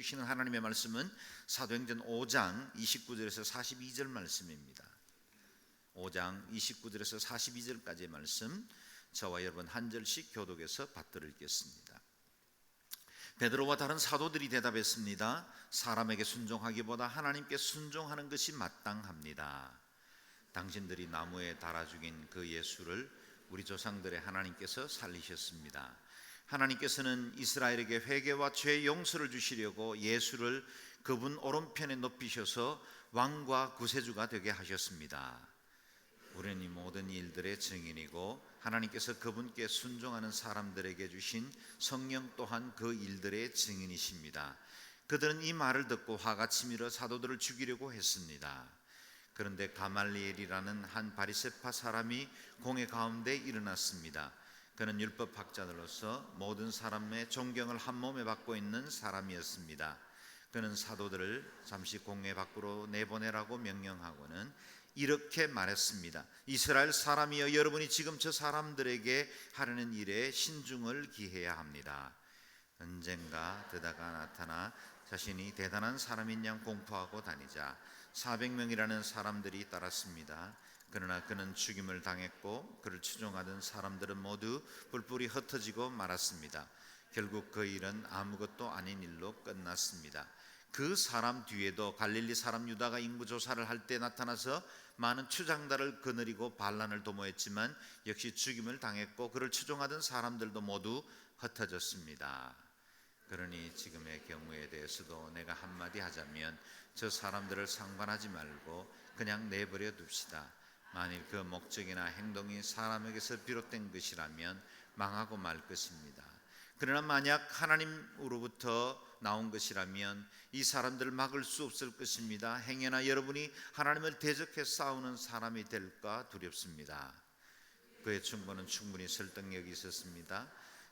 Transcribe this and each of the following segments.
주시는 하나님의 말씀은 사도행전 5장 29절에서 42절 말씀입니다. 5장 29절에서 42절까지의 말씀, 저와 여러분 한 절씩 교독해서 받들어 읽겠습니다. 베드로와 다른 사도들이 대답했습니다. 사람에게 순종하기보다 하나님께 순종하는 것이 마땅합니다. 당신들이 나무에 달아 죽인 그 예수를 우리 조상들의 하나님께서 살리셨습니다. 하나님께서는 이스라엘에게 회개와 죄 용서를 주시려고 예수를 그분 오른편에 높이셔서 왕과 구세주가 되게 하셨습니다. 우리는 이 모든 일들의 증인이고 하나님께서 그분께 순종하는 사람들에게 주신 성령 또한 그 일들의 증인이십니다. 그들은 이 말을 듣고 화가 치밀어 사도들을 죽이려고 했습니다. 그런데 가말리엘이라는 한 바리새파 사람이 공회 가운데 일어났습니다. 그는 율법학자들로서 모든 사람의 존경을 한 몸에 받고 있는 사람이었습니다. 그는 사도들을 잠시 공회 밖으로 내보내라고 명령하고는 이렇게 말했습니다. 이스라엘 사람이여, 여러분이 지금 저 사람들에게 하려는 일에 신중을 기해야 합니다. 언젠가 드다가 나타나 자신이 대단한 사람인 양 공포하고 다니자 400명이라는 사람들이 따랐습니다. 그러나 그는 죽임을 당했고 그를 추종하던 사람들은 모두 뿔뿔이 흩어지고 말았습니다. 결국 그 일은 아무것도 아닌 일로 끝났습니다. 그 사람 뒤에도 갈릴리 사람 유다가 인구 조사를 할 때 나타나서 많은 추장단을 거느리고 반란을 도모했지만 역시 죽임을 당했고 그를 추종하던 사람들도 모두 흩어졌습니다. 그러니 지금의 경우에 대해서도 내가 한마디 하자면 저 사람들을 상관하지 말고 그냥 내버려 둡시다. 만일 그 목적이나 행동이 사람에게서 비롯된 것이라면 망하고 말 것입니다. 그러나 만약 하나님으로부터 나온 것이라면 이 사람들을 막을 수 없을 것입니다. 행여나 여러분이 하나님을 대적해 싸우는 사람이 될까 두렵습니다. 그의 충고는 충분히 설득력이 있었습니다.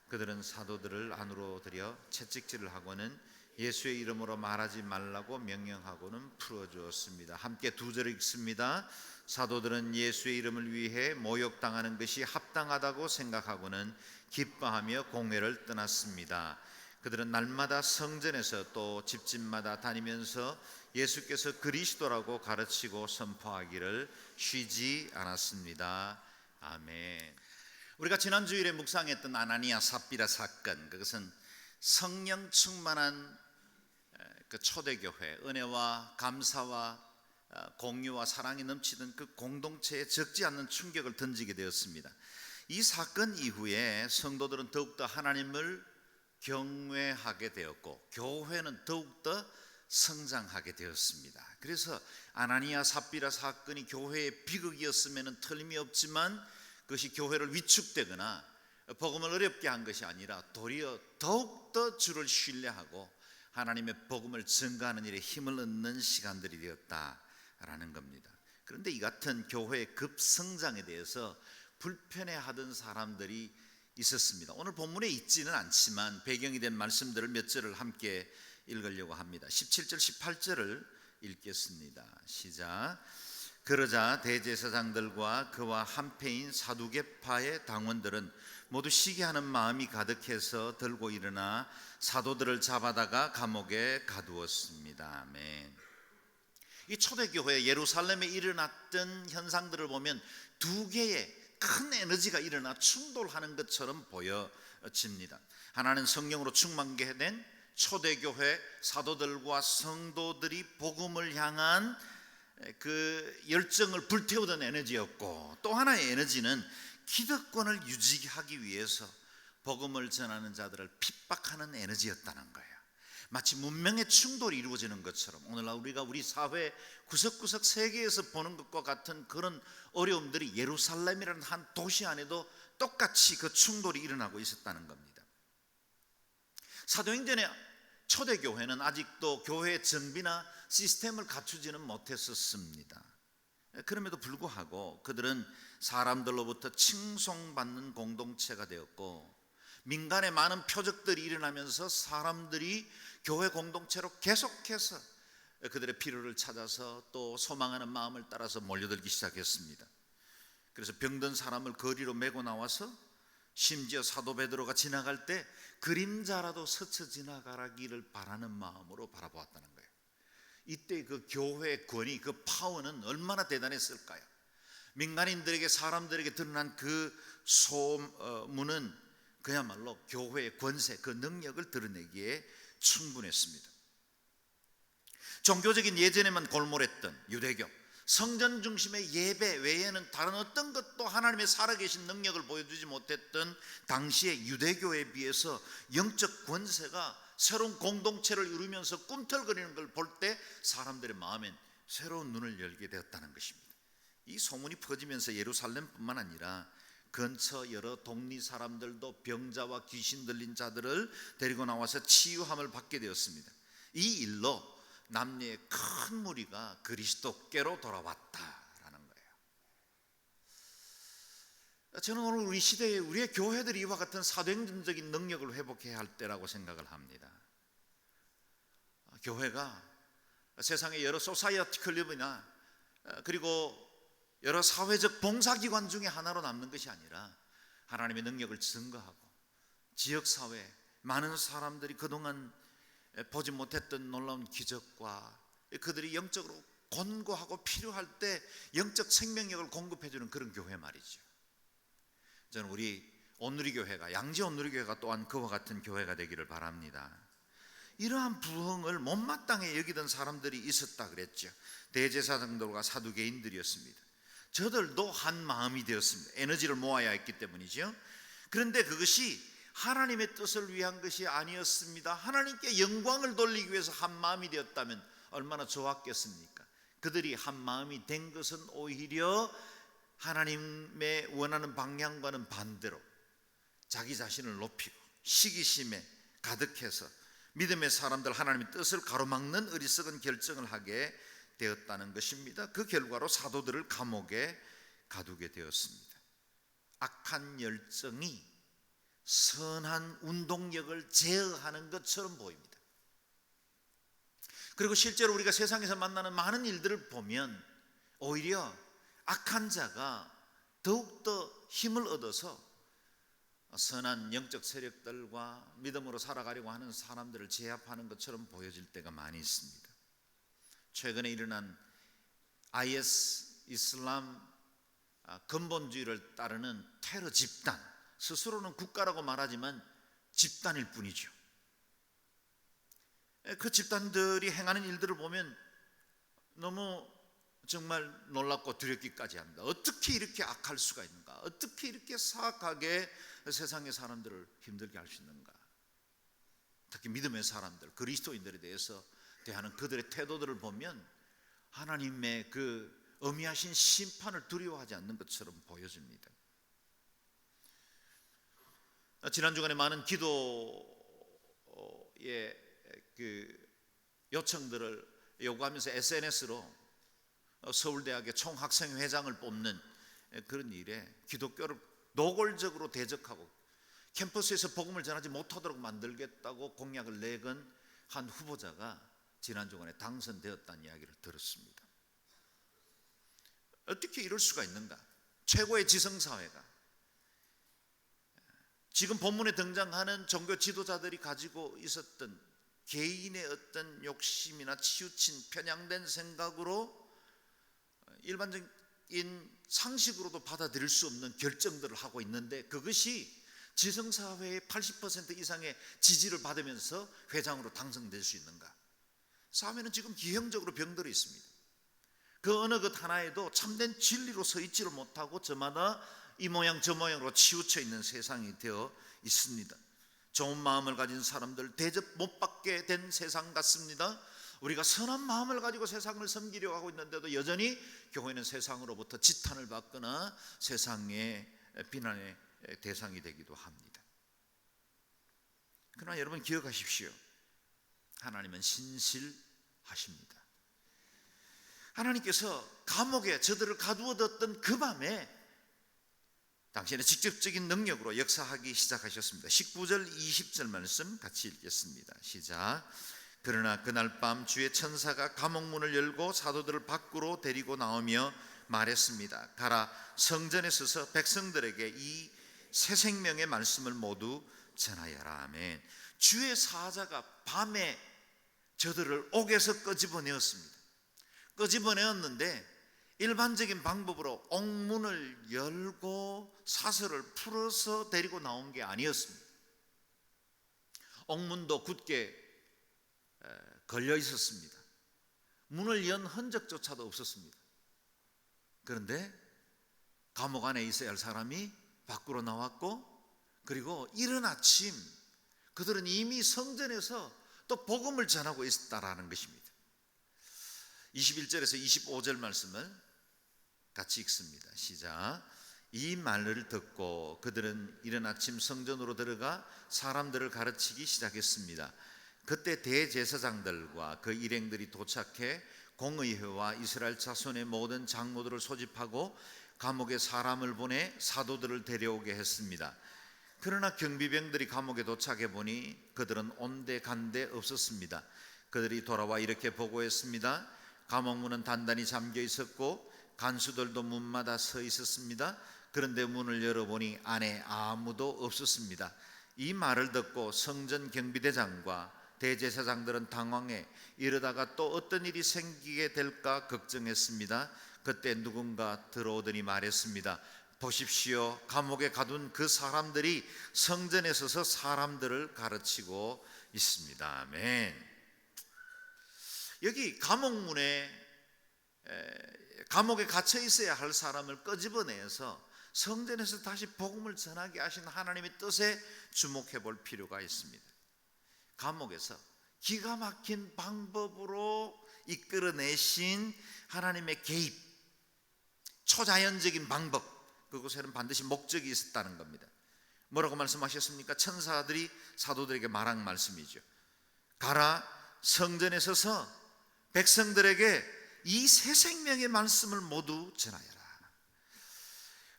그들은 사도들을 안으로 들여 채찍질을 하고는 예수의 이름으로 말하지 말라고 명령하고는 풀어주었습니다. 함께 두 절을 읽습니다. 사도들은 예수의 이름을 위해 모욕당하는 것이 합당하다고 생각하고는 기뻐하며 공회를 떠났습니다. 그들은 날마다 성전에서 또 집집마다 다니면서 예수께서 그리스도라고 가르치고 선포하기를 쉬지 않았습니다. 아멘. 우리가 지난 주일에 묵상했던 아나니아 삽비라 사건, 그것은 성령 충만한 그 초대교회, 은혜와 감사와 공유와 사랑이 넘치던 그 공동체에 적지 않는 충격을 던지게 되었습니다. 이 사건 이후에 성도들은 더욱더 하나님을 경외하게 되었고 교회는 더욱더 성장하게 되었습니다. 그래서 아나니아 삽비라 사건이 교회의 비극이었으면 틀림이 없지만 그것이 교회를 위축되거나 복음을 어렵게 한 것이 아니라 도리어 더욱더 주를 신뢰하고 하나님의 복음을 증거하는 일에 힘을 얻는 시간들이 되었다라는 겁니다. 그런데 이 같은 교회의 급성장에 대해서 불편해하던 사람들이 있었습니다. 오늘 본문에 있지는 않지만 배경이 된 말씀들을 몇 절을 함께 읽으려고 합니다. 17절 18절을 읽겠습니다. 시작. 그러자 대제사장들과 그와 한패인 사두개파의 당원들은 모두 시기하는 마음이 가득해서 들고 일어나 사도들을 잡아다가 감옥에 가두었습니다. 아멘. 이 초대교회 예루살렘에 일어났던 현상들을 보면 두 개의 큰 에너지가 일어나 충돌하는 것처럼 보여집니다. 하나는 성령으로 충만케된 초대교회 사도들과 성도들이 복음을 향한 그 열정을 불태우던 에너지였고, 또 하나의 에너지는 기득권을 유지하기 위해서 복음을 전하는 자들을 핍박하는 에너지였다는 거예요. 마치 문명의 충돌이 이루어지는 것처럼 오늘날 우리가 우리 사회 구석구석 세계에서 보는 것과 같은 그런 어려움들이 예루살렘이라는 한 도시 안에도 똑같이 그 충돌이 일어나고 있었다는 겁니다. 사도행전의 초대교회는 아직도 교회의 정비나 시스템을 갖추지는 못했었습니다. 그럼에도 불구하고 그들은 사람들로부터 칭송받는 공동체가 되었고, 민간의 많은 표적들이 일어나면서 사람들이 교회 공동체로 계속해서 그들의 필요를 찾아서 또 소망하는 마음을 따라서 몰려들기 시작했습니다. 그래서 병든 사람을 거리로 메고 나와서 심지어 사도 베드로가 지나갈 때 그림자라도 스쳐 지나가기를 바라는 마음으로 바라보았다는 거예요. 이때 그 교회의 권위, 그 파워는 얼마나 대단했을까요? 민간인들에게, 사람들에게 드러난 그 소문은 그야말로 교회의 권세, 그 능력을 드러내기에 충분했습니다. 종교적인 예전에만 골몰했던 유대교, 성전 중심의 예배 외에는 다른 어떤 것도 하나님의 살아계신 능력을 보여주지 못했던 당시의 유대교에 비해서 영적 권세가 새로운 공동체를 이루면서 꿈틀거리는 걸 볼 때 사람들의 마음엔 새로운 눈을 열게 되었다는 것입니다. 이 소문이 퍼지면서 예루살렘뿐만 아니라 근처 여러 동리 사람들도 병자와 귀신 들린 자들을 데리고 나와서 치유함을 받게 되었습니다. 이 일로 남녀의 큰 무리가 그리스도께로 돌아왔다라는 거예요. 저는 오늘 우리 시대에 우리의 교회들이 이와 같은 사도행전적인 능력을 회복해야 할 때라고 생각을 합니다. 교회가 세상의 여러 소사이어티 클럽이나 그리고 여러 사회적 봉사기관 중에 하나로 남는 것이 아니라 하나님의 능력을 증거하고 지역사회 많은 사람들이 그동안 보지 못했던 놀라운 기적과 그들이 영적으로 권고하고 필요할 때 영적 생명력을 공급해주는 그런 교회 말이죠. 저는 우리 온누리교회가, 양지 온누리교회가 또한 그와 같은 교회가 되기를 바랍니다. 이러한 부흥을 못마땅해 여기던 사람들이 있었다 그랬죠. 대제사장들과 사두개인들이었습니다. 저들도 한 마음이 되었습니다. 에너지를 모아야 했기 때문이죠. 그런데 그것이 하나님의 뜻을 위한 것이 아니었습니다. 하나님께 영광을 돌리기 위해서 한 마음이 되었다면 얼마나 좋았겠습니까? 그들이 한 마음이 된 것은 오히려 하나님의 원하는 방향과는 반대로 자기 자신을 높이고 시기심에 가득해서 믿음의 사람들, 하나님의 뜻을 가로막는 어리석은 결정을 하게 되었다는 것입니다. 그 결과로 사도들을 감옥에 가두게 되었습니다. 악한 열정이 선한 운동력을 제어하는 것처럼 보입니다. 그리고 실제로 우리가 세상에서 만나는 많은 일들을 보면 오히려 악한 자가 더욱더 힘을 얻어서 선한 영적 세력들과 믿음으로 살아가려고 하는 사람들을 제압하는 것처럼 보여질 때가 많이 있습니다. 최근에 일어난 IS 이슬람 근본주의를 따르는 테러 집단, 스스로는 국가라고 말하지만 집단일 뿐이죠. 그 집단들이 행하는 일들을 보면 너무 정말 놀랍고 두렵기까지 합니다. 어떻게 이렇게 악할 수가 있는가? 어떻게 이렇게 사악하게 세상의 사람들을 힘들게 할 수 있는가? 특히 믿음의 사람들, 그리스도인들에 대해서 대하는 그들의 태도들을 보면 하나님의 그 엄미하신 심판을 두려워하지 않는 것처럼 보여집니다. 지난 주간에 많은 기도의 그 요청들을 요구하면서 SNS로 서울대학의 총학생회장을 뽑는 그런 일에 기독교를 노골적으로 대적하고 캠퍼스에서 복음을 전하지 못하도록 만들겠다고 공약을 내건 한 후보자가 지난 주간에 당선되었다는 이야기를 들었습니다. 어떻게 이럴 수가 있는가? 최고의 지성사회가 지금 본문에 등장하는 종교 지도자들이 가지고 있었던 개인의 어떤 욕심이나 치우친 편향된 생각으로 일반적인 상식으로도 받아들일 수 없는 결정들을 하고 있는데 그것이 지성사회의 80% 이상의 지지를 받으면서 회장으로 당선될 수 있는가? 사회는 지금 기형적으로 병들어 있습니다. 그 어느 것 하나에도 참된 진리로 서 있지를 못하고 저마다 이 모양 저 모양으로 치우쳐 있는 세상이 되어 있습니다. 좋은 마음을 가진 사람들 대접 못 받게 된 세상 같습니다. 우리가 선한 마음을 가지고 세상을 섬기려고 하고 있는데도 여전히 교회는 세상으로부터 지탄을 받거나 세상의 비난의 대상이 되기도 합니다. 그러나 여러분 기억하십시오. 하나님은 신실하십니다. 하나님께서 감옥에 저들을 가두어뒀던 그 밤에 당신의 직접적인 능력으로 역사하기 시작하셨습니다. 19절 20절 말씀 같이 읽겠습니다. 시작. 그러나 그날 밤 주의 천사가 감옥문을 열고 사도들을 밖으로 데리고 나오며 말했습니다. 가라, 성전에 서서 백성들에게 이 새 생명의 말씀을 모두 전하여라. 아멘. 주의 사자가 밤에 저들을 옥에서 끄집어내었습니다. 끄집어내었는데 일반적인 방법으로 옥문을 열고 사슬을 풀어서 데리고 나온 게 아니었습니다. 옥문도 굳게 걸려 있었습니다. 문을 연 흔적조차도 없었습니다. 그런데 감옥 안에 있어야 할 사람이 밖으로 나왔고, 그리고 이른 아침 그들은 이미 성전에서 또 복음을 전하고 있었다라는 것입니다. 21절에서 25절 말씀을 같이 읽습니다. 시작. 이 말을 듣고 그들은 이른 아침 성전으로 들어가 사람들을 가르치기 시작했습니다. 그때 대제사장들과 그 일행들이 도착해 공의회와 이스라엘 자손의 모든 장로들을 소집하고 감옥에 사람을 보내 사도들을 데려오게 했습니다. 그러나 경비병들이 감옥에 도착해 보니 그들은 온데간데 없었습니다. 그들이 돌아와 이렇게 보고했습니다. 감옥문은 단단히 잠겨 있었고 간수들도 문마다 서 있었습니다. 그런데 문을 열어보니 안에 아무도 없었습니다. 이 말을 듣고 성전 경비대장과 대제사장들은 당황해 이러다가 또 어떤 일이 생기게 될까 걱정했습니다. 그때 누군가 들어오더니 말했습니다. 보십시오. 감옥에 가둔 그 사람들이 성전에 서서 사람들을 가르치고 있습니다. 아멘. 여기 감옥문에 감옥에 갇혀 있어야 할 사람을 끄집어내서 성전에서 다시 복음을 전하게 하신 하나님의 뜻에 주목해 볼 필요가 있습니다. 감옥에서 기가 막힌 방법으로 이끌어내신 하나님의 개입, 초자연적인 방법, 그곳에는 반드시 목적이 있었다는 겁니다. 뭐라고 말씀하셨습니까? 천사들이 사도들에게 말한 말씀이죠. 가라, 성전에 서서 백성들에게 이 새 생명의 말씀을 모두 전하여라.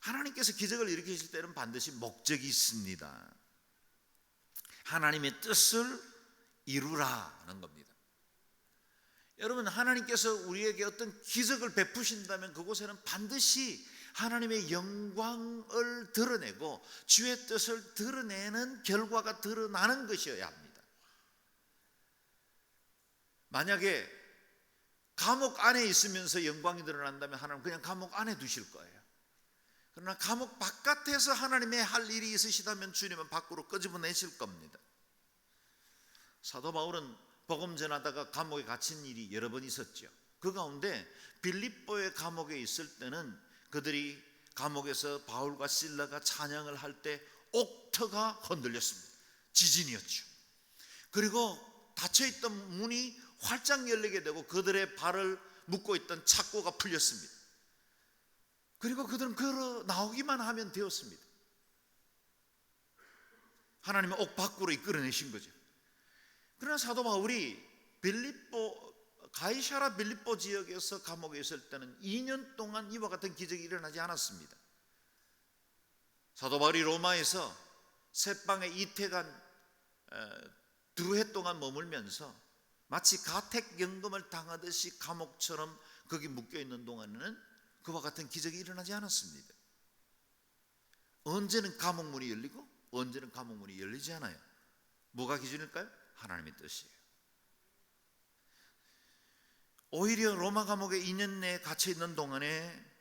하나님께서 기적을 일으키실 때는 반드시 목적이 있습니다. 하나님의 뜻을 이루라는 겁니다. 여러분, 하나님께서 우리에게 어떤 기적을 베푸신다면 그곳에는 반드시 하나님의 영광을 드러내고 주의 뜻을 드러내는 결과가 드러나는 것이어야 합니다. 만약에 감옥 안에 있으면서 영광이 드러난다면 하나님은 그냥 감옥 안에 두실 거예요. 그러나 감옥 바깥에서 하나님의 할 일이 있으시다면 주님은 밖으로 끄집어내실 겁니다. 사도 바울은 복음 전하다가 감옥에 갇힌 일이 여러 번 있었죠. 그 가운데 빌립보의 감옥에 있을 때는 그들이 감옥에서 바울과 실라가 찬양을 할 때 옥터가 흔들렸습니다. 지진이었죠. 그리고 닫혀있던 문이 활짝 열리게 되고 그들의 발을 묶고 있던 착고가 풀렸습니다. 그리고 그들은 걸어 나오기만 하면 되었습니다. 하나님은 옥 밖으로 이끌어내신 거죠. 그러나 사도 바울이 가이사랴 빌립보 지역에서 감옥에 있을 때는 2년 동안 이와 같은 기적이 일어나지 않았습니다. 사도 바울이 로마에서 셋방에 이태간 2해 동안 머물면서 마치 가택연금을 당하듯이 감옥처럼 거기 묶여있는 동안에는 그와 같은 기적이 일어나지 않았습니다. 언제는 감옥문이 열리고 언제는 감옥문이 열리지 않아요. 뭐가 기준일까요? 하나님의 뜻이에요. 오히려 로마 감옥에 2년 내에 갇혀있는 동안에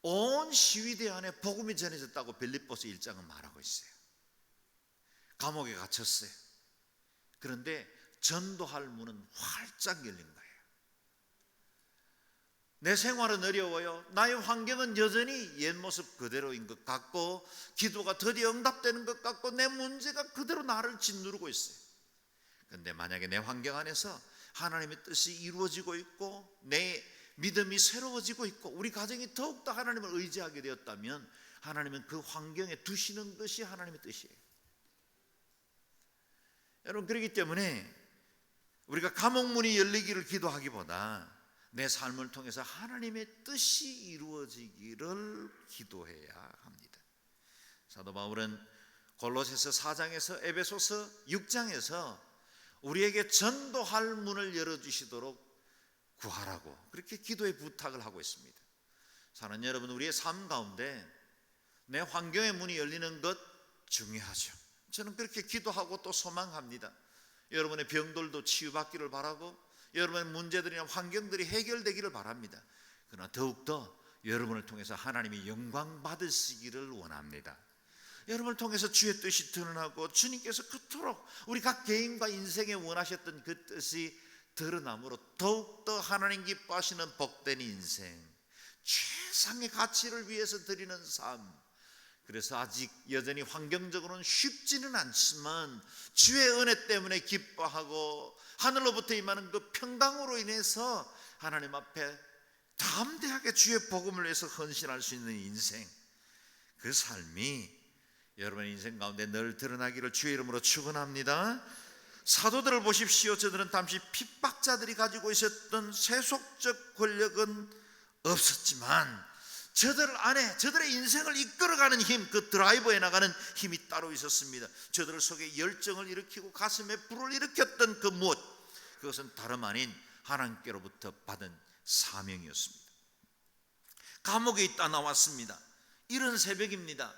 온 시위대 안에 복음이 전해졌다고 빌립보서 1장은 말하고 있어요. 감옥에 갇혔어요. 그런데 전도할 문은 활짝 열린 거예요. 내 생활은 어려워요. 나의 환경은 여전히 옛 모습 그대로인 것 같고 기도가 드디어 응답되는 것 같고 내 문제가 그대로 나를 짓누르고 있어요. 그런데 만약에 내 환경 안에서 하나님의 뜻이 이루어지고 있고 내 믿음이 새로워지고 있고 우리 가정이 더욱더 하나님을 의지하게 되었다면 하나님은 그 환경에 두시는 것이 하나님의 뜻이에요. 여러분, 그렇기 때문에 우리가 감옥문이 열리기를 기도하기보다 내 삶을 통해서 하나님의 뜻이 이루어지기를 기도해야 합니다. 사도 바울은 골로새서 4장에서 에베소서 6장에서 우리에게 전도할 문을 열어주시도록 구하라고 그렇게 기도의 부탁을 하고 있습니다. 사랑하는 여러분, 우리의 삶 가운데 내 환경의 문이 열리는 것 중요하죠. 저는 그렇게 기도하고 또 소망합니다. 여러분의 병들도 치유받기를 바라고 여러분의 문제들이나 환경들이 해결되기를 바랍니다. 그러나 더욱더 여러분을 통해서 하나님이 영광 받으시기를 원합니다. 여러분을 통해서 주의 뜻이 드러나고 주님께서 그토록 우리 각 개인과 인생에 원하셨던 그 뜻이 드러남으로 더욱더 하나님 기뻐하시는 복된 인생, 최상의 가치를 위해서 드리는 삶, 그래서 아직 여전히 환경적으로는 쉽지는 않지만 주의 은혜 때문에 기뻐하고 하늘로부터 임하는 그 평강으로 인해서 하나님 앞에 담대하게 주의 복음을 위해서 헌신할 수 있는 인생, 그 삶이 여러분의 인생 가운데 늘 드러나기를 주의 이름으로 축원합니다. 사도들을 보십시오. 저들은 당시 핍박자들이 가지고 있었던 세속적 권력은 없었지만 저들 안에 저들의 인생을 이끌어가는 힘, 그 드라이버에 나가는 힘이 따로 있었습니다. 저들 속에 열정을 일으키고 가슴에 불을 일으켰던 그 무엇, 그것은 다름 아닌 하나님께로부터 받은 사명이었습니다. 감옥에 있다 나왔습니다. 이른 새벽입니다.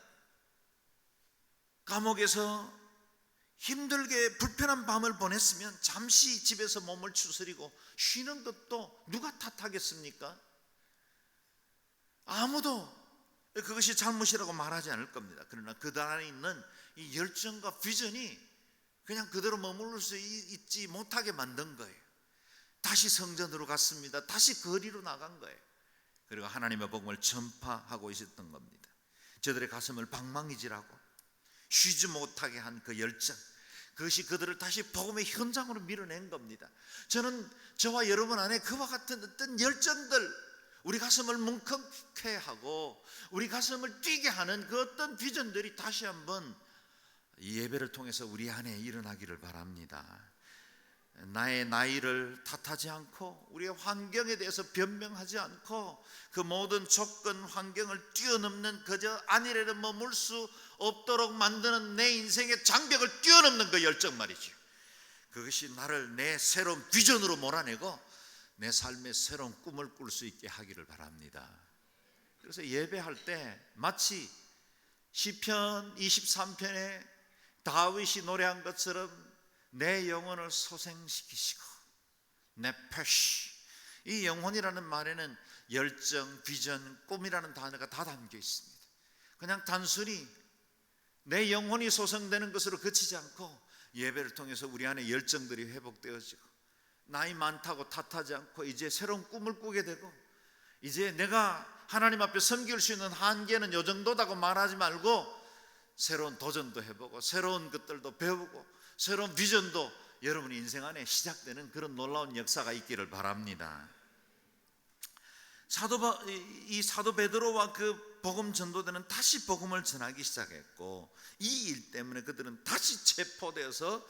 감옥에서 힘들게 불편한 밤을 보냈으면 잠시 집에서 몸을 추스리고 쉬는 것도 누가 탓하겠습니까? 아무도 그것이 잘못이라고 말하지 않을 겁니다. 그러나 그들 안에 있는 이 열정과 비전이 그냥 그대로 머무를 수 있지 못하게 만든 거예요. 다시 성전으로 갔습니다. 다시 거리로 나간 거예요. 그리고 하나님의 복음을 전파하고 있었던 겁니다. 저들의 가슴을 방망이질하고 쉬지 못하게 한 그 열정, 그것이 그들을 다시 복음의 현장으로 밀어낸 겁니다. 저는 저와 여러분 안에 그와 같은 어떤 열정들, 우리 가슴을 뭉클게 하고 우리 가슴을 뛰게 하는 그 어떤 비전들이 다시 한번 이 예배를 통해서 우리 안에 일어나기를 바랍니다. 나의 나이를 탓하지 않고 우리의 환경에 대해서 변명하지 않고 그 모든 조건 환경을 뛰어넘는 그저 안일에는 머물 수 없도록 만드는 내 인생의 장벽을 뛰어넘는 그 열정 말이죠. 그것이 나를 내 새로운 비전으로 몰아내고 내 삶의 새로운 꿈을 꿀 수 있게 하기를 바랍니다. 그래서 예배할 때 마치 시편 23편에 다윗이 노래한 것처럼 내 영혼을 소생시키시고 내 패시, 이 영혼이라는 말에는 열정, 비전, 꿈이라는 단어가 다 담겨 있습니다. 그냥 단순히 내 영혼이 소생되는 것으로 그치지 않고 예배를 통해서 우리 안에 열정들이 회복되어지고 나이 많다고 탓하지 않고 이제 새로운 꿈을 꾸게 되고 이제 내가 하나님 앞에 섬길 수 있는 한계는 요 정도다고 말하지 말고 새로운 도전도 해보고 새로운 것들도 배우고 새로운 비전도 여러분의 인생 안에 시작되는 그런 놀라운 역사가 있기를 바랍니다. 이 사도 베드로와 그 복음 전도대는 다시 복음을 전하기 시작했고 이 일 때문에 그들은 다시 체포되어서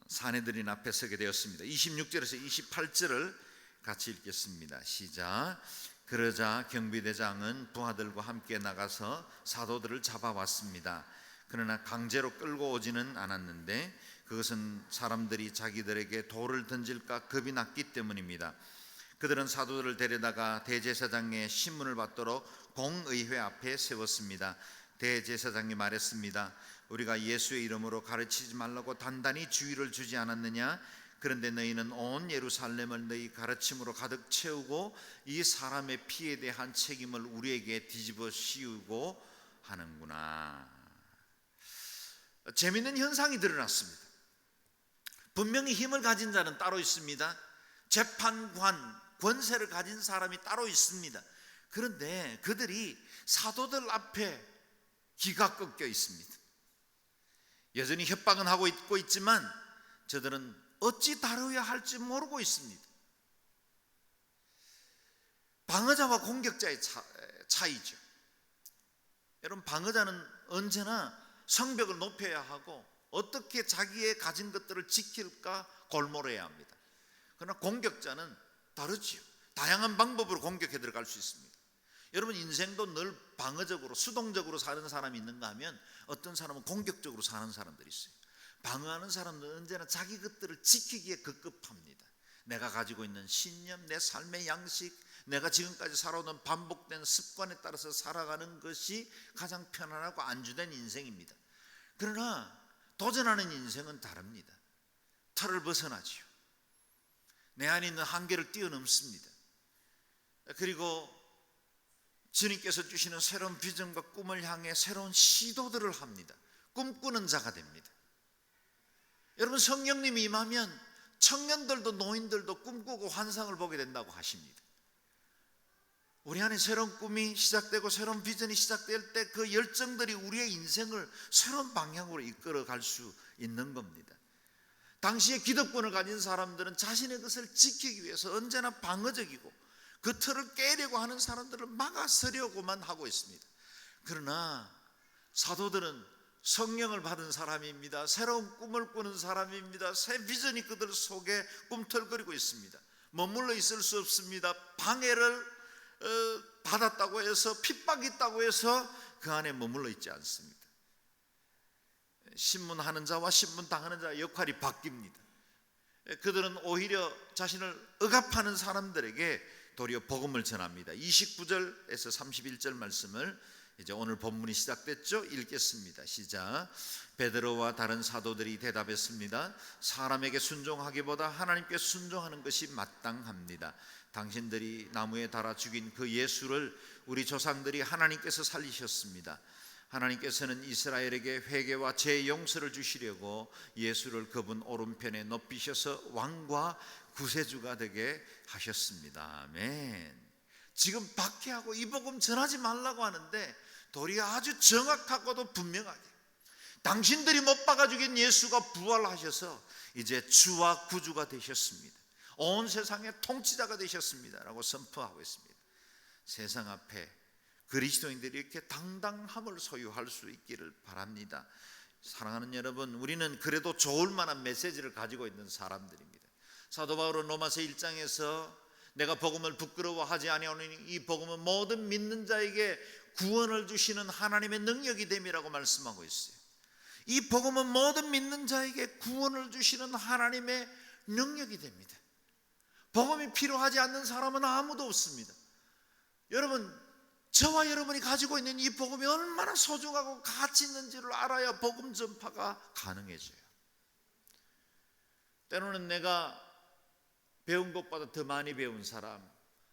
사내들인 앞에 서게 되었습니다. 26절에서 28절을 같이 읽겠습니다. 시작. 그러자 경비대장은 부하들과 함께 나가서 사도들을 잡아왔습니다. 그러나 강제로 끌고 오지는 않았는데 그것은 사람들이 자기들에게 돌을 던질까 겁이 났기 때문입니다. 그들은 사도들을 데려다가 대제사장의 신문을 받도록 공의회 앞에 세웠습니다. 대제사장이 말했습니다. 우리가 예수의 이름으로 가르치지 말라고 단단히 주의를 주지 않았느냐? 그런데 너희는 온 예루살렘을 너희 가르침으로 가득 채우고 이 사람의 피에 대한 책임을 우리에게 뒤집어 씌우고 하는구나. 재미있는 현상이 드러났습니다. 분명히 힘을 가진 자는 따로 있습니다. 재판관, 권세를 가진 사람이 따로 있습니다. 그런데 그들이 사도들 앞에 기가 꺾여 있습니다. 여전히 협박은 하고 있지만 저들은 어찌 다루어야 할지 모르고 있습니다. 방어자와 공격자의 차이죠. 여러분, 방어자는 언제나 성벽을 높여야 하고 어떻게 자기의 가진 것들을 지킬까 골몰해야 합니다. 그러나 공격자는 다르지요. 다양한 방법으로 공격해 들어갈 수 있습니다. 여러분, 인생도 늘 방어적으로 수동적으로 사는 사람이 있는가 하면 어떤 사람은 공격적으로 사는 사람들이 있어요. 방어하는 사람들은 언제나 자기 것들을 지키기에 급급합니다. 내가 가지고 있는 신념, 내 삶의 양식, 내가 지금까지 살아오는 반복된 습관에 따라서 살아가는 것이 가장 편안하고 안주된 인생입니다. 그러나 도전하는 인생은 다릅니다. 틀을 벗어나지요. 내 안에 있는 한계를 뛰어넘습니다. 그리고 주님께서 주시는 새로운 비전과 꿈을 향해 새로운 시도들을 합니다. 꿈꾸는 자가 됩니다. 여러분, 성령님이 임하면 청년들도 노인들도 꿈꾸고 환상을 보게 된다고 하십니다. 우리 안에 새로운 꿈이 시작되고 새로운 비전이 시작될 때 그 열정들이 우리의 인생을 새로운 방향으로 이끌어갈 수 있는 겁니다. 당시에 기득권을 가진 사람들은 자신의 것을 지키기 위해서 언제나 방어적이고 그 틀을 깨려고 하는 사람들을 막아서려고만 하고 있습니다. 그러나 사도들은 성령을 받은 사람입니다. 새로운 꿈을 꾸는 사람입니다. 새 비전이 그들 속에 꿈틀거리고 있습니다. 머물러 있을 수 없습니다. 방해를 받았다고 해서, 핍박이 있다고 해서 그 안에 머물러 있지 않습니다. 신문하는 자와 신문당하는 자의 역할이 바뀝니다. 그들은 오히려 자신을 억압하는 사람들에게 도리어 복음을 전합니다. 29절에서 31절 말씀을 이제 오늘 본문이 시작됐죠? 읽겠습니다. 시작. 베드로와 다른 사도들이 대답했습니다. 사람에게 순종하기보다 하나님께 순종하는 것이 마땅합니다. 당신들이 나무에 달아 죽인 그 예수를 우리 조상들이 하나님께서 살리셨습니다. 하나님께서는 이스라엘에게 회개와 죄 용서를 주시려고 예수를 그분 오른편에 높이셔서 왕과 구세주가 되게 하셨습니다. 아멘. 지금 박해하고 이 복음 전하지 말라고 하는데 도리어 아주 정확하고도 분명하게 당신들이 못 박아 죽인 예수가 부활하셔서 이제 주와 구주가 되셨습니다. 온 세상의 통치자가 되셨습니다 라고 선포하고 있습니다. 세상 앞에 그리스도인들이 이렇게 당당함을 소유할 수 있기를 바랍니다. 사랑하는 여러분, 우리는 그래도 좋을 만한 메시지를 가지고 있는 사람들입니다. 사도 바울은 로마서 1장에서 내가 복음을 부끄러워하지 아니하노니 이 복음은 모든 믿는 자에게 구원을 주시는 하나님의 능력이 됨이라고 말씀하고 있어요. 이 복음은 모든 믿는 자에게 구원을 주시는 하나님의 능력이 됩니다. 복음이 필요하지 않는 사람은 아무도 없습니다. 여러분, 저와 여러분이 가지고 있는 이 복음이 얼마나 소중하고 가치 있는지를 알아야 복음 전파가 가능해져요. 때로는 내가 배운 것보다 더 많이 배운 사람,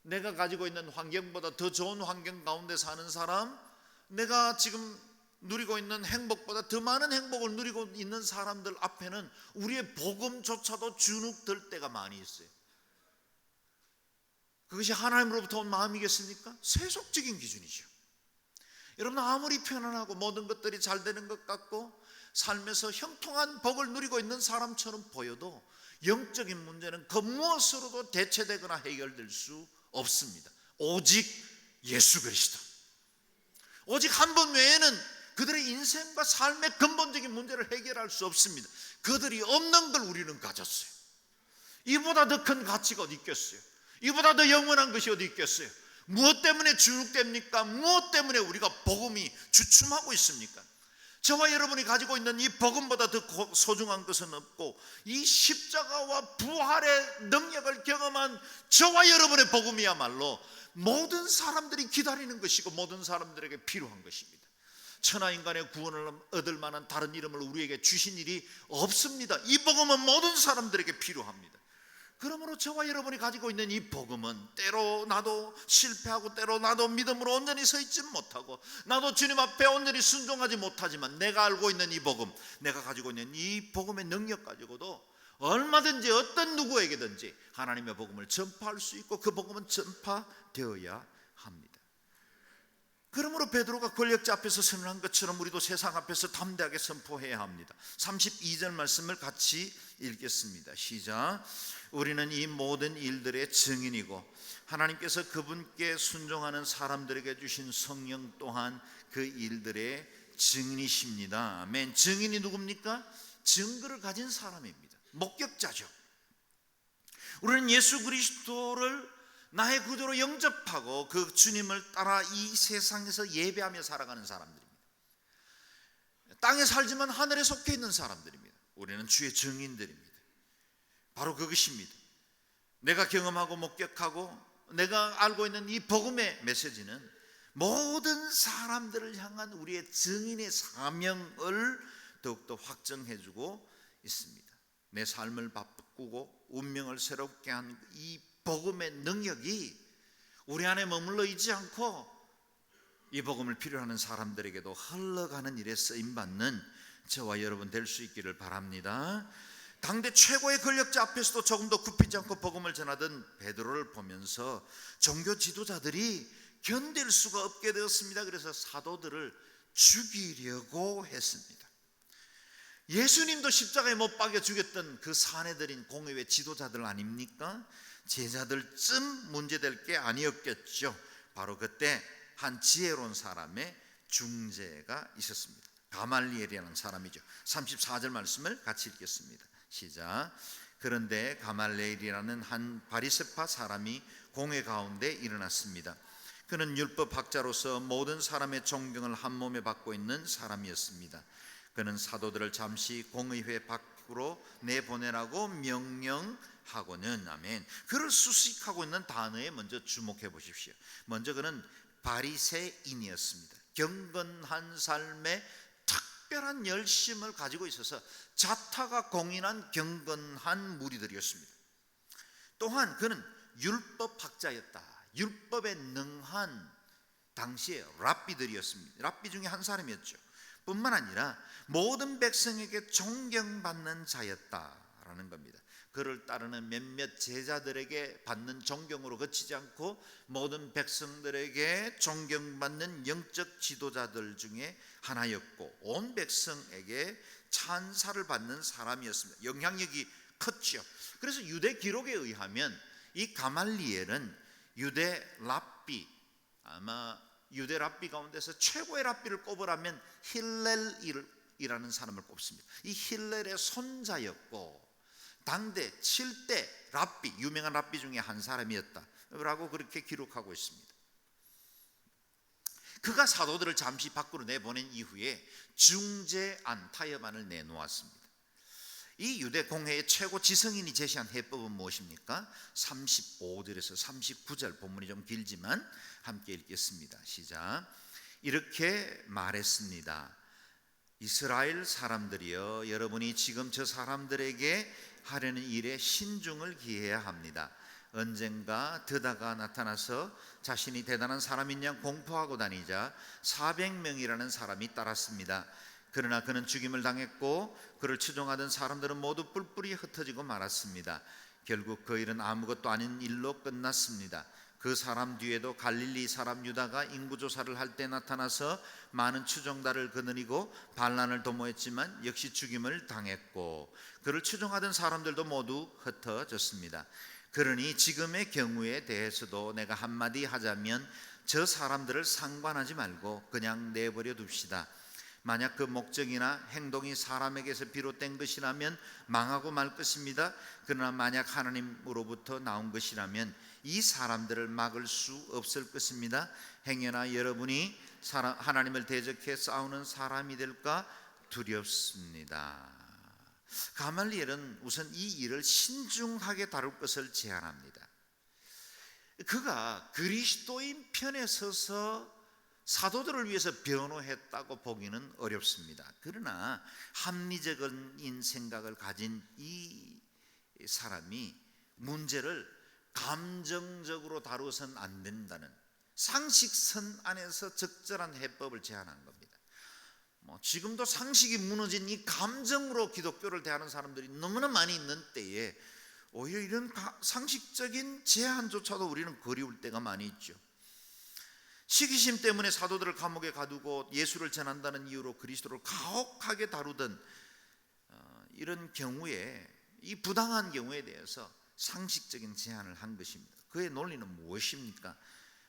내가 가지고 있는 환경보다 더 좋은 환경 가운데 사는 사람, 내가 지금 누리고 있는 행복보다 더 많은 행복을 누리고 있는 사람들 앞에는 우리의 복음조차도 주눅들 때가 많이 있어요. 그것이 하나님으로부터 온 마음이겠습니까? 세속적인 기준이죠. 여러분, 아무리 편안하고 모든 것들이 잘 되는 것 같고 삶에서 형통한 복을 누리고 있는 사람처럼 보여도 영적인 문제는 그 무엇으로도 대체되거나 해결될 수 없습니다. 오직 예수 그리스도, 오직 한 분 외에는 그들의 인생과 삶의 근본적인 문제를 해결할 수 없습니다. 그들이 없는 걸 우리는 가졌어요. 이보다 더 큰 가치가 어디 있겠어요? 이보다 더 영원한 것이 어디 있겠어요? 무엇 때문에 주눅됩니까? 무엇 때문에 우리가 복음이 주춤하고 있습니까? 저와 여러분이 가지고 있는 이 복음보다 더 소중한 것은 없고, 이 십자가와 부활의 능력을 경험한 저와 여러분의 복음이야말로 모든 사람들이 기다리는 것이고 모든 사람들에게 필요한 것입니다. 천하인간의 구원을 얻을 만한 다른 이름을 우리에게 주신 일이 없습니다. 이 복음은 모든 사람들에게 필요합니다. 그러므로 저와 여러분이 가지고 있는 이 복음은 때로 나도 실패하고 때로 나도 믿음으로 온전히 서 있지 못하고 나도 주님 앞에 온전히 순종하지 못하지만 내가 알고 있는 이 복음, 내가 가지고 있는 이 복음의 능력 가지고도 얼마든지 어떤 누구에게든지 하나님의 복음을 전파할 수 있고 그 복음은 전파되어야 합니다. 그러므로 베드로가 권력자 앞에서 선언한 것처럼 우리도 세상 앞에서 담대하게 선포해야 합니다. 32절 말씀을 같이 읽겠습니다. 시작. 우리는 이 모든 일들의 증인이고 하나님께서 그분께 순종하는 사람들에게 주신 성령 또한 그 일들의 증인이십니다. 아멘. 증인이 누굽니까? 증거를 가진 사람입니다. 목격자죠. 우리는 예수 그리스도를 나의 구주로 영접하고 그 주님을 따라 이 세상에서 예배하며 살아가는 사람들입니다. 땅에 살지만 하늘에 속해 있는 사람들입니다. 우리는 주의 증인들입니다. 바로 그것입니다. 내가 경험하고 목격하고 내가 알고 있는 이 복음의 메시지는 모든 사람들을 향한 우리의 증인의 사명을 더욱더 확정해주고 있습니다. 내 삶을 바꾸고 운명을 새롭게 한 이 복음의 능력이 우리 안에 머물러 있지 않고 이 복음을 필요로 하는 사람들에게도 흘러가는 일에 쓰임받는 저와 여러분 될 수 있기를 바랍니다. 당대 최고의 권력자 앞에서도 조금 더 굽히지 않고 복음을 전하던 베드로를 보면서 종교 지도자들이 견딜 수가 없게 되었습니다. 그래서 사도들을 죽이려고 했습니다. 예수님도 십자가에 못 박여 죽였던 그 사내들인 공회의 지도자들 아닙니까? 제자들쯤 문제될 게 아니었겠죠. 바로 그때 한 지혜로운 사람의 중재가 있었습니다. 가말리엘이라는 사람이죠. 34절 말씀을 같이 읽겠습니다. 시작. 그런데 가말리엘이라는 한 바리새파 사람이 공회 가운데 일어났습니다. 그는 율법학자로서 모든 사람의 존경을 한 몸에 받고 있는 사람이었습니다. 그는 사도들을 잠시 공의회 밖으로 내보내라고 명령하고는, 아멘, 그를 수식하고 있는 단어에 먼저 주목해 보십시오. 먼저 그는 바리새인이었습니다. 경건한 삶에 특별한 열심을 가지고 있어서 자타가 공인한 경건한 무리들이었습니다. 또한 그는 율법학자였다. 율법에 능한 당시의 랍비들이었습니다. 랍비 중에 한 사람이었죠. 뿐만 아니라 모든 백성에게 존경받는 자였다라는 겁니다. 그를 따르는 몇몇 제자들에게 받는 존경으로 그치지 않고 모든 백성들에게 존경받는 영적 지도자들 중에 하나였고 온 백성에게 찬사를 받는 사람이었습니다. 영향력이 컸죠. 그래서 유대 기록에 의하면 이 가말리엘은 유대 랍비, 아마 유대 랍비 가운데서 최고의 랍비를 꼽으라면 힐렐이라는 사람을 꼽습니다. 이 힐렐의 손자였고 당대 7대 랍비, 유명한 랍비 중에 한 사람이었다라고 그렇게 기록하고 있습니다. 그가 사도들을 잠시 밖으로 내보낸 이후에 중재안 타협안을 내놓았습니다. 이 유대 공회의 최고 지성인이 제시한 해법은 무엇입니까? 35절에서 39절, 본문이 좀 길지만 함께 읽겠습니다. 시작. 이렇게 말했습니다. 이스라엘 사람들이여, 여러분이 지금 저 사람들에게 하려는 일에 신중을 기해야 합니다. 언젠가 드다가 나타나서 자신이 대단한 사람인 양 공포하고 다니자 400명이라는 사람이 따랐습니다. 그러나 그는 죽임을 당했고 그를 추종하던 사람들은 모두 뿔뿔이 흩어지고 말았습니다. 결국 그 일은 아무것도 아닌 일로 끝났습니다. 그 사람 뒤에도 갈릴리 사람 유다가 인구조사를 할 때 나타나서 많은 추종자를 거느리고 반란을 도모했지만 역시 죽임을 당했고 그를 추종하던 사람들도 모두 흩어졌습니다. 그러니 지금의 경우에 대해서도 내가 한마디 하자면 저 사람들을 상관하지 말고 그냥 내버려 둡시다. 만약 그 목적이나 행동이 사람에게서 비롯된 것이라면 망하고 말 것입니다. 그러나 만약 하나님으로부터 나온 것이라면 이 사람들을 막을 수 없을 것입니다. 행여나 여러분이 하나님을 대적해 싸우는 사람이 될까 두렵습니다. 가말리엘은 우선 이 일을 신중하게 다룰 것을 제안합니다. 그가 그리스도인 편에 서서 사도들을 위해서 변호했다고 보기는 어렵습니다. 그러나 합리적인 생각을 가진 이 사람이 문제를 감정적으로 다루어서는 안 된다는 상식선 안에서 적절한 해법을 제안한 겁니다. 지금도 상식이 무너진 이 감정으로 기독교를 대하는 사람들이 너무나 많이 있는 때에 오히려 이런 상식적인 제안조차도 우리는 그리울 때가 많이 있죠. 시기심 때문에 사도들을 감옥에 가두고 예수를 전한다는 이유로 그리스도를 가혹하게 다루던 이런 경우에, 이 부당한 경우에 대해서 상식적인 제안을 한 것입니다. 그의 논리는 무엇입니까?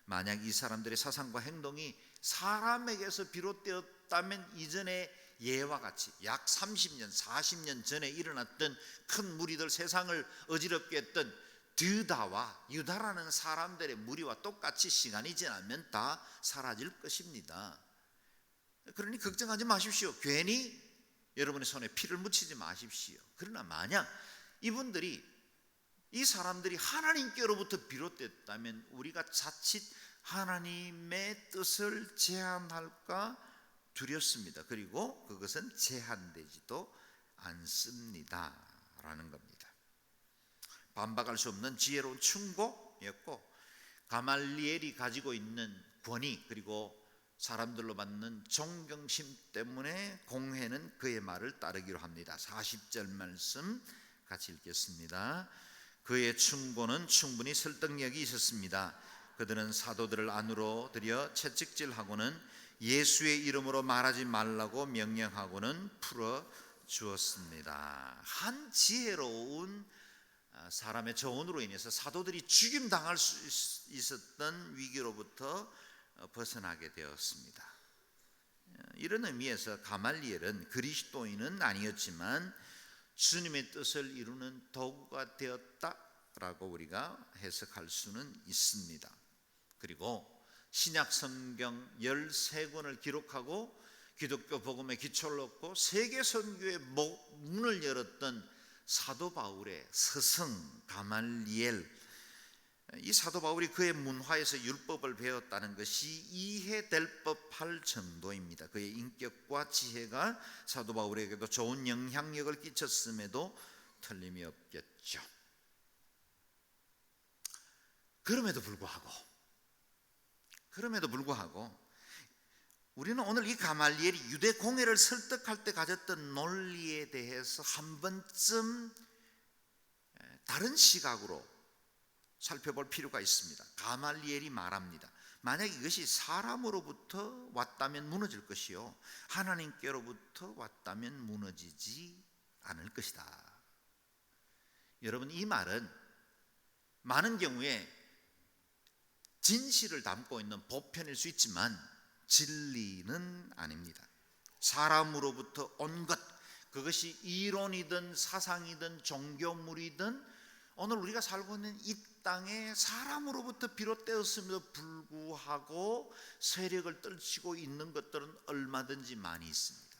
만약 이 사람들의 사상과 행동이 사람에게서 비롯되었다면 이전의 예와 같이 약 30년, 40년 전에 일어났던 큰 무리들, 세상을 어지럽게 했던 드다와 유다라는 사람들의 무리와 똑같이 시간이 지나면 다 사라질 것입니다. 그러니 걱정하지 마십시오. 괜히 여러분의 손에 피를 묻히지 마십시오. 그러나 만약 이분들이 이 사람들이 하나님께로부터 비롯됐다면 우리가 자칫 하나님의 뜻을 제한할까 두렵습니다. 그리고 그것은 제한되지도 않습니다 라는 겁니다. 반박할 수 없는 지혜로운 충고였고, 가말리엘이 가지고 있는 권위 그리고 사람들로 받는 존경심 때문에 공회는 그의 말을 따르기로 합니다. 40절 말씀 같이 읽겠습니다. 그의 충고는 충분히 설득력이 있었습니다. 그들은 사도들을 안으로 들여 채찍질하고는 예수의 이름으로 말하지 말라고 명령하고는 풀어 주었습니다. 한 지혜로운 사람의 조언으로 인해서 사도들이 죽임당할 수 있었던 위기로부터 벗어나게 되었습니다. 이런 의미에서 가말리엘은 그리스도인은 아니었지만 주님의 뜻을 이루는 도구가 되었다라고 우리가 해석할 수는 있습니다. 그리고 신약 성경 13권을 기록하고 기독교 복음의 기초를 놓고 세계 선교의 문을 열었던 사도 바울의 스승 가말리엘, 이 사도 바울이 그의 문화에서 율법을 배웠다는 것이 이해될 법할 정도입니다. 그의 인격과 지혜가 사도 바울에게도 좋은 영향력을 끼쳤음에도 틀림이 없겠죠. 그럼에도 불구하고 우리는 오늘 이 가말리엘이 유대 공회를 설득할 때 가졌던 논리에 대해서 한 번쯤 다른 시각으로 살펴볼 필요가 있습니다. 가말리엘이 말합니다. 만약 이것이 사람으로부터 왔다면 무너질 것이요 하나님께로부터 왔다면 무너지지 않을 것이다. 여러분, 이 말은 많은 경우에 진실을 담고 있는 보편일 수 있지만 진리는 아닙니다. 사람으로부터 온 것, 그것이 이론이든 사상이든 종교물이든 오늘 우리가 살고 있는 이 땅에 사람으로부터 비롯되었음에도 불구하고 세력을 떨치고 있는 것들은 얼마든지 많이 있습니다.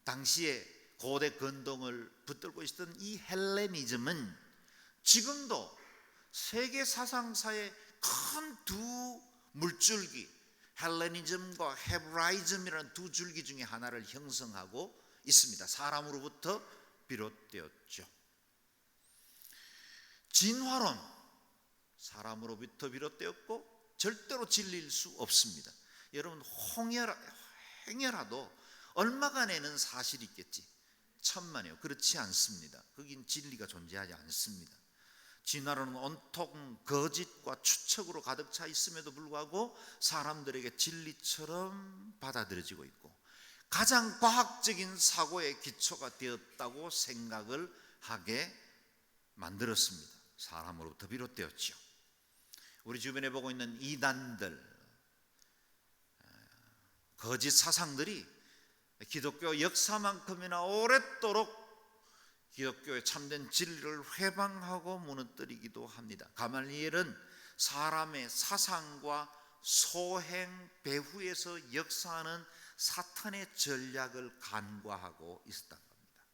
당시에 고대 근동을 붙들고 있었던 이 헬레니즘은 지금도 세계 사상사의 큰 두 물줄기, 헬레니즘과 헤브라이즘이라는 두 줄기 중에 하나를 형성하고 있습니다. 사람으로부터 비롯되었죠. 진화론, 사람으로부터 비롯되었고 절대로 진리일 수 없습니다. 여러분, 행여라도 얼마간에는 사실이 있겠지, 천만에요. 그렇지 않습니다. 거긴 진리가 존재하지 않습니다. 진화론은 온통 거짓과 추측으로 가득 차 있음에도 불구하고 사람들에게 진리처럼 받아들여지고 있고 가장 과학적인 사고의 기초가 되었다고 생각을 하게 만들었습니다. 사람으로부터 비롯되었죠. 우리 주변에 보고 있는 이단들, 거짓 사상들이 기독교 역사만큼이나 오랫도록 기독교의 참된 진리를 회방하고 무너뜨리기도 합니다. 가말리엘은 사람의 사상과 소행 배후에서 역사하는 사탄의 전략을 간과하고 있었던 겁니다.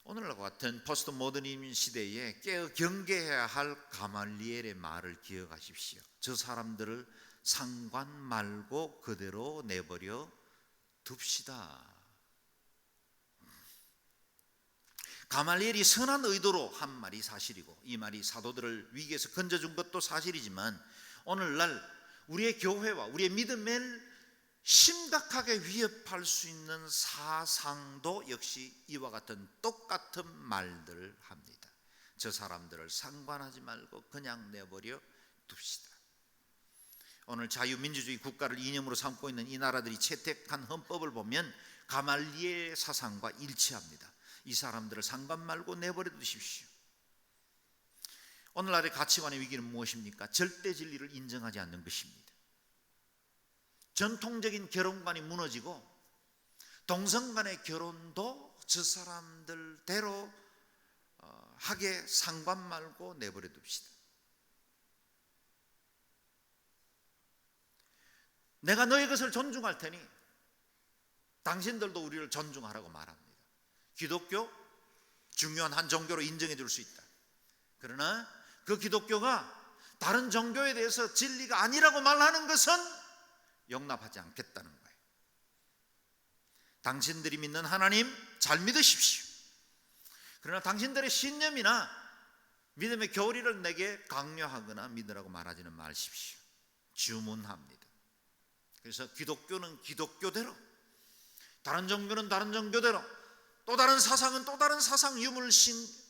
오늘과 같은 포스트 모더니즘 시대에 깨어 경계해야 할 가말리엘의 말을 기억하십시오. 저 사람들을 상관 말고 그대로 내버려 둡시다. 가말리엘이 선한 의도로 한 말이 사실이고 이 말이 사도들을 위기에서 건져준 것도 사실이지만 오늘날 우리의 교회와 우리의 믿음을 심각하게 위협할 수 있는 사상도 역시 이와 같은 똑같은 말들을 합니다. 저 사람들을 상관하지 말고 그냥 내버려 둡시다. 오늘 자유민주주의 국가를 이념으로 삼고 있는 이 나라들이 채택한 헌법을 보면 가말리엘 사상과 일치합니다. 이 사람들을 상관 말고 내버려 두십시오. 오늘날의 가치관의 위기는 무엇입니까? 절대 진리를 인정하지 않는 것입니다. 전통적인 결혼관이 무너지고 동성 간의 결혼도 저 사람들대로 하게 상관 말고 내버려 둡시다. 내가 너의 것을 존중할 테니 당신들도 우리를 존중하라고 말합니다. 기독교 중요한 한 종교로 인정해 줄 수 있다. 그러나 그 기독교가 다른 종교에 대해서 진리가 아니라고 말하는 것은 용납하지 않겠다는 거예요. 당신들이 믿는 하나님 잘 믿으십시오. 그러나 당신들의 신념이나 믿음의 교리를 내게 강요하거나 믿으라고 말하지는 마십시오. 주문합니다. 그래서 기독교는 기독교대로, 다른 종교는 다른 종교대로, 또 다른 사상은 또 다른 사상 유물을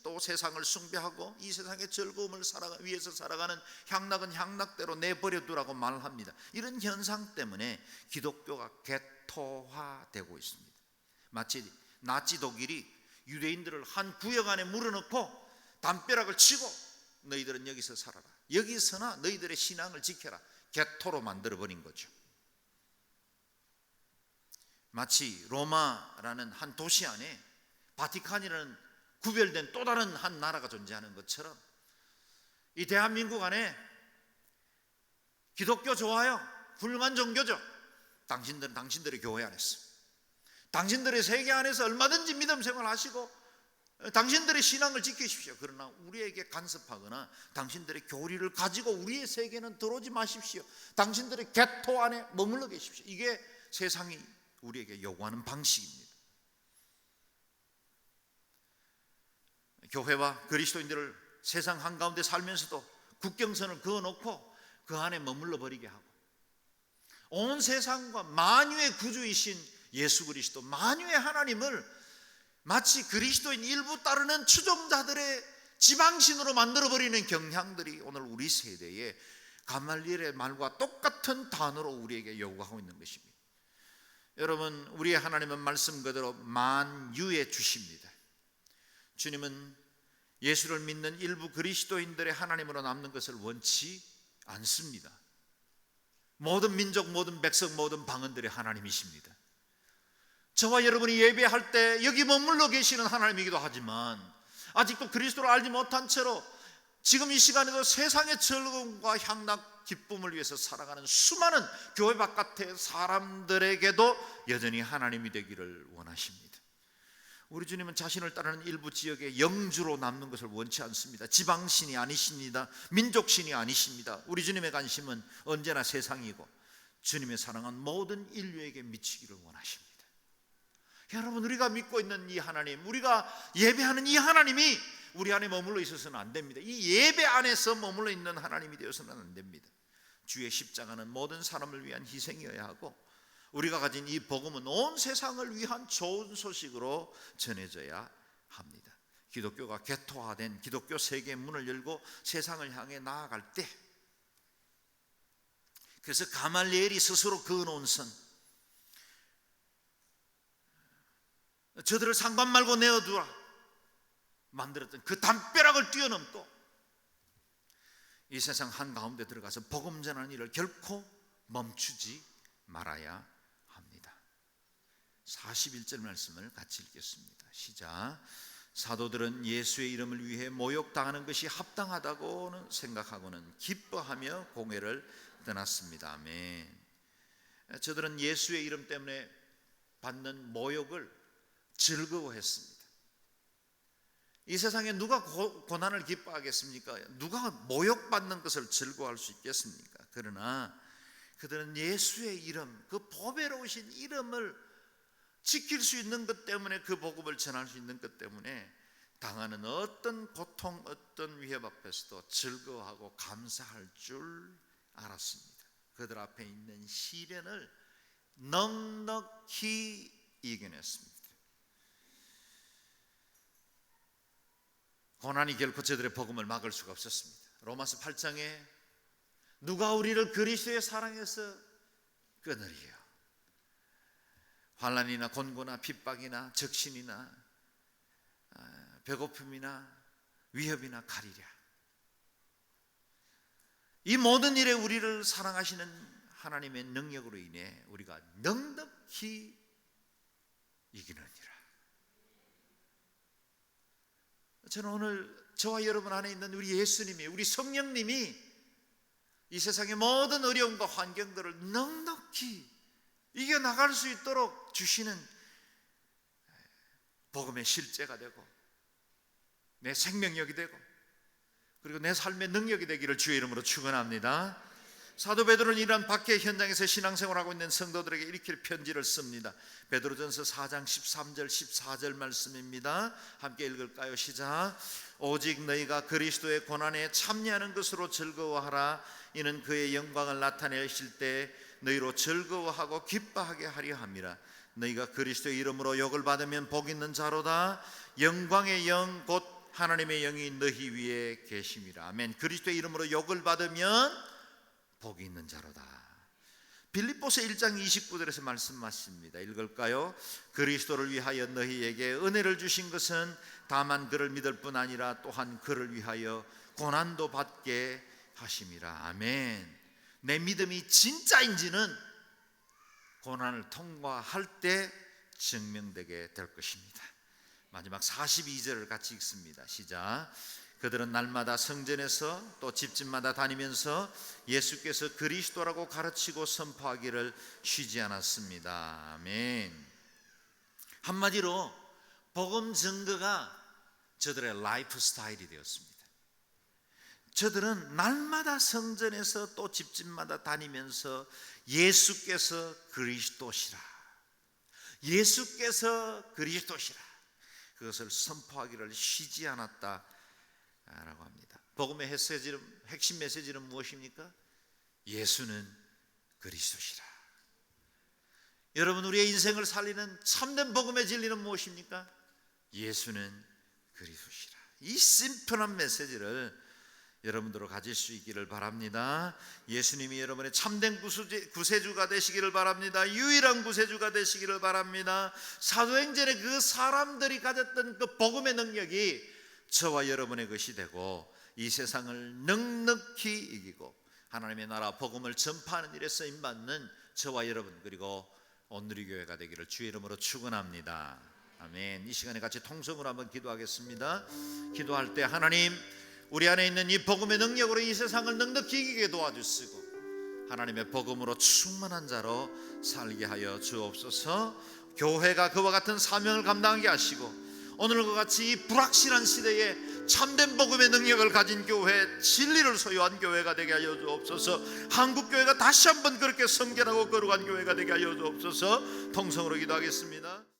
또 세상을 숭배하고 이 세상의 즐거움을 위해서 살아가는 향락은 향락대로 내버려 두라고 말합니다. 이런 현상 때문에 기독교가 개토화되고 있습니다. 마치 나치 독일이 유대인들을 한 구역 안에 물어넣고 담벼락을 치고 너희들은 여기서 살아라, 여기서나 너희들의 신앙을 지켜라, 개토로 만들어버린 거죠. 마치 로마라는 한 도시 안에 바티칸이라는 구별된 또 다른 한 나라가 존재하는 것처럼 이 대한민국 안에 기독교 좋아요, 훌륭한 종교죠. 당신들은 당신들의 교회 안에서, 당신들의 세계 안에서 얼마든지 믿음 생활하시고 당신들의 신앙을 지키십시오. 그러나 우리에게 간섭하거나 당신들의 교리를 가지고 우리의 세계는 들어오지 마십시오. 당신들의 개토 안에 머물러 계십시오. 이게 세상이 우리에게 요구하는 방식입니다. 교회와 그리스도인들을 세상 한가운데 살면서도 국경선을 그어놓고 그 안에 머물러 버리게 하고, 온 세상과 만유의 구주이신 예수 그리스도, 만유의 하나님을 마치 그리스도인 일부 따르는 추종자들의 지방신으로 만들어버리는 경향들이 오늘 우리 세대에 가말리엘의 말과 똑같은 단어로 우리에게 요구하고 있는 것입니다. 여러분, 우리의 하나님은 말씀 그대로 만유의 주십니다. 주님은 예수를 믿는 일부 그리스도인들의 하나님으로 남는 것을 원치 않습니다. 모든 민족, 모든 백성, 모든 방언들의 하나님이십니다. 저와 여러분이 예배할 때 여기 머물러 계시는 하나님이기도 하지만 아직도 그리스도를 알지 못한 채로 지금 이 시간에도 세상의 즐거움과 향락, 기쁨을 위해서 살아가는 수많은 교회 바깥의 사람들에게도 여전히 하나님이 되기를 원하십니다. 우리 주님은 자신을 따르는 일부 지역의 영주로 남는 것을 원치 않습니다. 지방신이 아니십니다. 민족신이 아니십니다. 우리 주님의 관심은 언제나 세상이고 주님의 사랑은 모든 인류에게 미치기를 원하십니다. 여러분, 우리가 믿고 있는 이 하나님, 우리가 예배하는 이 하나님이 우리 안에 머물러 있어서는 안 됩니다. 이 예배 안에서 머물러 있는 하나님이 되어서는 안 됩니다. 주의 십자가는 모든 사람을 위한 희생이어야 하고 우리가 가진 이 복음은 온 세상을 위한 좋은 소식으로 전해져야 합니다. 기독교가 개토화된 기독교 세계의 문을 열고 세상을 향해 나아갈 때, 그래서 가말리엘이 스스로 그어놓은 선, 저들을 상관 말고 내어두라 만들었던 그 담벼락을 뛰어넘고 이 세상 한가운데 들어가서 복음 전하는 일을 결코 멈추지 말아야 합니다. 41절 말씀을 같이 읽겠습니다. 시작. 사도들은 예수의 이름을 위해 모욕당하는 것이 합당하다고는 생각하고는 기뻐하며 공회를 떠났습니다. 아멘. 저들은 예수의 이름 때문에 받는 모욕을 즐거워했습니다. 이 세상에 누가 고난을 기뻐하겠습니까? 누가 모욕받는 것을 즐거워할 수 있겠습니까? 그러나 그들은 예수의 이름, 그 보배로우신 이름을 지킬 수 있는 것 때문에, 그 복음을 전할 수 있는 것 때문에 당하는 어떤 고통, 어떤 위협 앞에서도 즐거워하고 감사할 줄 알았습니다. 그들 앞에 있는 시련을 넉넉히 이겨냈습니다. 고난이 결코 저들의 복음을 막을 수가 없었습니다. 로마서 8장에 누가 우리를 그리스도의 사랑에서 끊으리요? 환난이나 곤고나 핍박이나 적신이나 배고픔이나 위협이나 가리랴. 이 모든 일에 우리를 사랑하시는 하나님의 능력으로 인해 우리가 넉넉히 이기느니라. 저는 오늘 저와 여러분 안에 있는 우리 예수님이, 우리 성령님이 이 세상의 모든 어려움과 환경들을 넉넉히 이겨나갈 수 있도록 주시는 복음의 실제가 되고 내 생명력이 되고 그리고 내 삶의 능력이 되기를 주의 이름으로 축원합니다. 사도 베드로는 이러한 박해 현장에서 신앙생활하고 있는 성도들에게 이렇게 편지를 씁니다. 베드로전서 4장 13절 14절 말씀입니다. 함께 읽을까요? 시작. 오직 너희가 그리스도의 고난에 참여하는 것으로 즐거워하라. 이는 그의 영광을 나타내실 때 너희로 즐거워하고 기뻐하게 하려 함이라. 너희가 그리스도의 이름으로 욕을 받으면 복 있는 자로다. 영광의 영 곧 하나님의 영이 너희 위에 계심이라. 아멘. 그리스도의 이름으로 욕을 받으면 복이 있는 자로다. 빌립보서 1장 29절에서 말씀하십니다. 읽을까요? 그리스도를 위하여 너희에게 은혜를 주신 것은 다만 그를 믿을 뿐 아니라 또한 그를 위하여 고난도 받게 하심이라. 아멘. 내 믿음이 진짜인지는 고난을 통과할 때 증명되게 될 것입니다. 마지막 42절을 같이 읽습니다. 시작. 그들은 날마다 성전에서 또 집집마다 다니면서 예수께서 그리스도라고 가르치고 선포하기를 쉬지 않았습니다. 아멘. 한마디로 복음 증거가 저들의 라이프 스타일이 되었습니다. 저들은 날마다 성전에서 또 집집마다 다니면서 예수께서 그리스도시라, 예수께서 그리스도시라, 그것을 선포하기를 쉬지 않았다 라고 합니다. 복음의 핵심 메시지는 무엇입니까? 예수는 그리스도시라. 여러분, 우리의 인생을 살리는 참된 복음의 진리는 무엇입니까? 예수는 그리스도시라. 이 심플한 메시지를 여러분들로 가질 수 있기를 바랍니다. 예수님이 여러분의 참된 구세주가 되시기를 바랍니다. 유일한 구세주가 되시기를 바랍니다. 사도행전의 그 사람들이 가졌던 그 복음의 능력이 저와 여러분의 것이 되고 이 세상을 넉넉히 이기고 하나님의 나라 복음을 전파하는 일에 쓰임받는 저와 여러분 그리고 온누리교회가 되기를 주의 이름으로 축원합니다. 아멘. 이 시간에 같이 통성으로 한번 기도하겠습니다. 기도할 때 하나님, 우리 안에 있는 이 복음의 능력으로 이 세상을 넉넉히 이기게 도와주시고 하나님의 복음으로 충만한 자로 살게 하여 주옵소서. 교회가 그와 같은 사명을 감당하게 하시고 오늘과 같이 이 불확실한 시대에 참된 복음의 능력을 가진 교회, 진리를 소유한 교회가 되게 하여 주옵소서. 한국교회가 다시 한번 그렇게 성결하고 거룩한 교회가 되게 하여 주옵소서. 통성으로 기도하겠습니다.